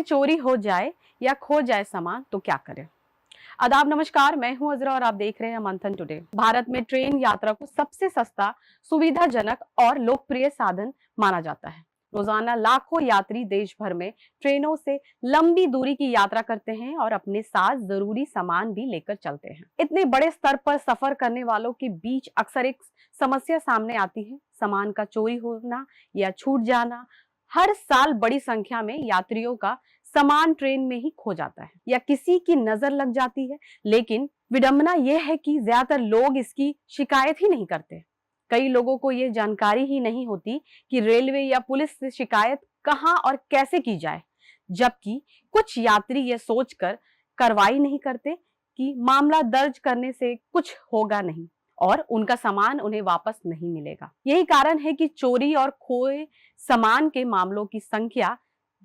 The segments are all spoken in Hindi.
चोरी हो जाए या खो जाए सामान तो क्या करें। आदाब, नमस्कार, मैं हूं अजरा और आप देख रहे हैं मंथन टुडे। भारत में ट्रेन यात्रा को सबसे सस्ता, सुविधाजनक और लोकप्रिय साधन माना जाता है। रोजाना लाखों यात्री देश भर में ट्रेनों से लंबी दूरी की यात्रा करते हैं और अपने साथ जरूरी सामान भी लेकर चलते हैं। इतने बड़े स्तर पर सफर करने वालों के बीच अक्सर एक समस्या सामने आती है, सामान का चोरी होना या छूट जाना। हर साल बड़ी संख्या में यात्रियों का सामान ट्रेन में ही खो जाता है या किसी की नजर लग जाती है, लेकिन विडंबना यह है कि ज्यादातर लोग इसकी शिकायत ही नहीं करते। कई लोगों को यह जानकारी ही नहीं होती कि रेलवे या पुलिस से शिकायत कहां और कैसे की जाए, जबकि कुछ यात्री यह सोचकर कार्रवाई नहीं करते कि मामला दर्ज करने से कुछ होगा नहीं और उनका सामान उन्हें वापस नहीं मिलेगा। यही कारण है कि चोरी और खोए सामान के मामलों की संख्या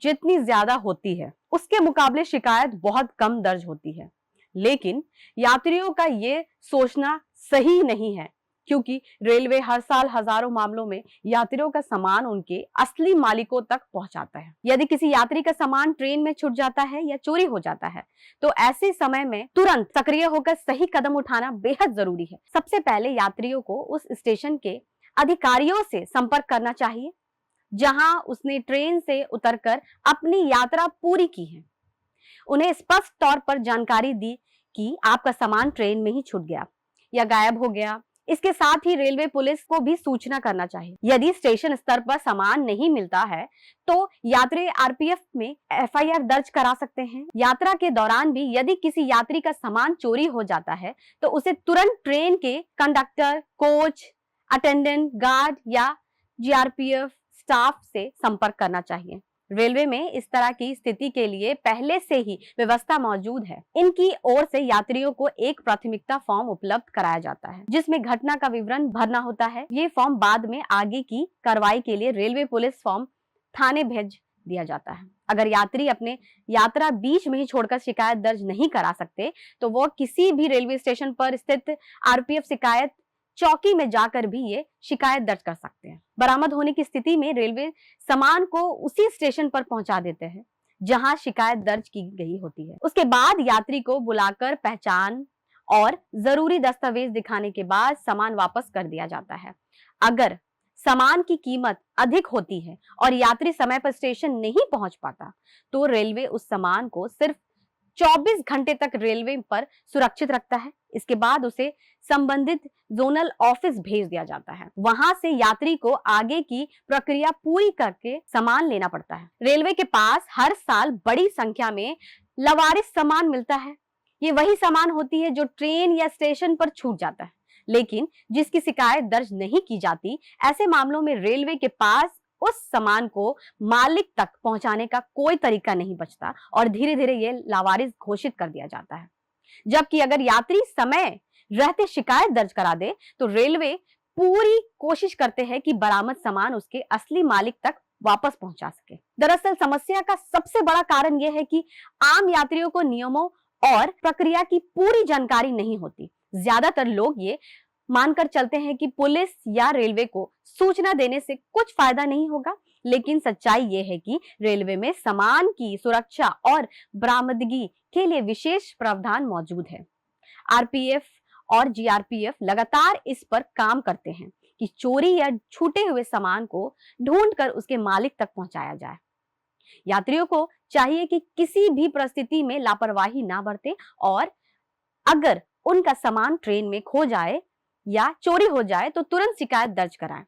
जितनी ज्यादा होती है, उसके मुकाबले शिकायत बहुत कम दर्ज होती है। लेकिन यात्रियों का ये सोचना सही नहीं है, क्योंकि रेलवे हर साल हजारों मामलों में यात्रियों का सामान उनके असली मालिकों तक पहुंचाता है। यदि किसी यात्री का सामान ट्रेन में छूट जाता है या चोरी हो जाता है, तो ऐसे समय में तुरंत सक्रिय होकर सही कदम उठाना बेहद जरूरी है। सबसे पहले यात्रियों को उस स्टेशन के अधिकारियों से संपर्क करना चाहिए जहां उसने ट्रेन से उतरकर अपनी यात्रा पूरी की है। उन्हें स्पष्ट तौर पर जानकारी दी कि आपका सामान ट्रेन में ही छूट गया या गायब हो गया। इसके साथ ही रेलवे पुलिस को भी सूचना करना चाहिए। यदि स्टेशन स्तर पर सामान नहीं मिलता है तो यात्री आरपीएफ में एफआईआर दर्ज करा सकते हैं। यात्रा के दौरान भी यदि किसी यात्री का सामान चोरी हो जाता है तो उसे तुरंत ट्रेन के कंडक्टर, कोच अटेंडेंट, गार्ड या जीआरपीएफ स्टाफ से संपर्क करना चाहिए। रेलवे में इस तरह की स्थिति के लिए पहले से ही व्यवस्था मौजूद है। इनकी ओर से यात्रियों को एक प्राथमिकता फॉर्म उपलब्ध कराया जाता है, जिसमें घटना का विवरण भरना होता है। ये फॉर्म बाद में आगे की कार्रवाई के लिए रेलवे पुलिस फॉर्म थाने भेज दिया जाता है। अगर यात्री अपने यात्रा बीच में ही छोड़कर शिकायत दर्ज नहीं करा सकते तो वो किसी भी रेलवे स्टेशन पर स्थित आरपीएफ शिकायत चौकी में जाकर भी ये शिकायत दर्ज कर सकते हैं। बरामद होने की स्थिति में रेलवे सामान को उसी स्टेशन पर पहुंचा देते हैं जहां शिकायत दर्ज की गई होती है। उसके बाद यात्री को बुलाकर पहचान और जरूरी दस्तावेज दिखाने के बाद सामान वापस कर दिया जाता है। अगर सामान की कीमत अधिक होती है और यात्री समय पर स्टेशन नहीं पहुंच पाता तो रेलवे उस सामान को सिर्फ 24 घंटे तक रेलवे पर सुरक्षित रखता है। इसके बाद उसे संबंधित जोनल ऑफिस भेज दिया जाता है। वहां से यात्री को आगे की प्रक्रिया पूरी करके सामान लेना पड़ता है। रेलवे के पास हर साल बड़ी संख्या में लवारिस सामान मिलता है। ये वही सामान होती है जो ट्रेन या स्टेशन पर छूट जाता है, लेकिन जिसकी शिकायत दर्ज नहीं की जाती। ऐसे मामलों में रेलवे के पास उस सामान को मालिक तक पहुंचाने का कोई तरीका नहीं बचता और धीरे धीरे ये लावारिस घोषित कर दिया जाता है। जबकि अगर यात्री समय रहते शिकायत दर्ज करा दे तो रेलवे पूरी कोशिश करते हैं कि बरामद सामान उसके असली मालिक तक वापस पहुंचा सके। दरअसल समस्या का सबसे बड़ा कारण यह है कि आम यात्रियों को नियमों और प्रक्रिया की पूरी जानकारी नहीं होती। ज्यादातर लोग ये मानकर चलते हैं कि पुलिस या रेलवे को सूचना देने से कुछ फायदा नहीं होगा, लेकिन सच्चाई ये है कि रेलवे में सामान की सुरक्षा और बरामदगी के लिए विशेष प्रावधान मौजूद है। आरपीएफ और जीआरपीएफ लगातार इस पर काम करते हैं कि चोरी या छूटे हुए सामान को ढूंढकर उसके मालिक तक पहुंचाया जाए। यात्रियों को चाहिए कि किसी भी परिस्थिति में लापरवाही ना बरते और अगर उनका सामान ट्रेन में खो जाए या चोरी हो जाए तो तुरंत शिकायत दर्ज कराएं।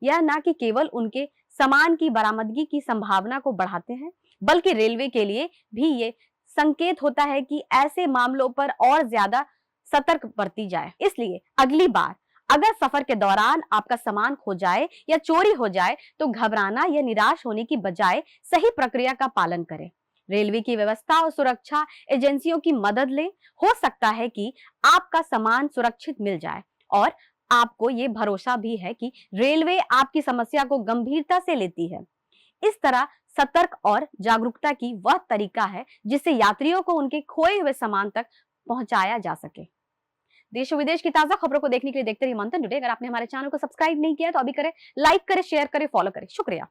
यह ना कि केवल उनके सामान की बरामदगी की संभावना को बढ़ाते हैं, बल्कि रेलवे के लिए भी ये संकेत होता है कि ऐसे मामलों पर और ज्यादा सतर्क बरती जाए। इसलिए अगली बार अगर सफर के दौरान आपका सामान खो जाए या चोरी हो जाए तो घबराना या निराश होने की बजाय सही प्रक्रिया का पालन करें। रेलवे की व्यवस्था और सुरक्षा एजेंसियों की मदद लें। हो सकता है कि आपका सामान सुरक्षित मिल जाए और आपको ये भरोसा भी है कि रेलवे आपकी समस्या को गंभीरता से लेती है। इस तरह सतर्क और जागरूकता की वह तरीका है जिससे यात्रियों को उनके खोए हुए सामान तक पहुंचाया जा सके। देश और विदेश की ताजा खबरों को देखने के लिए देखते रहिए मंथन टुडे। अगर आपने हमारे चैनल को सब्सक्राइब नहीं किया तो अभी करें, लाइक करें, शेयर करें, फॉलो करें। शुक्रिया।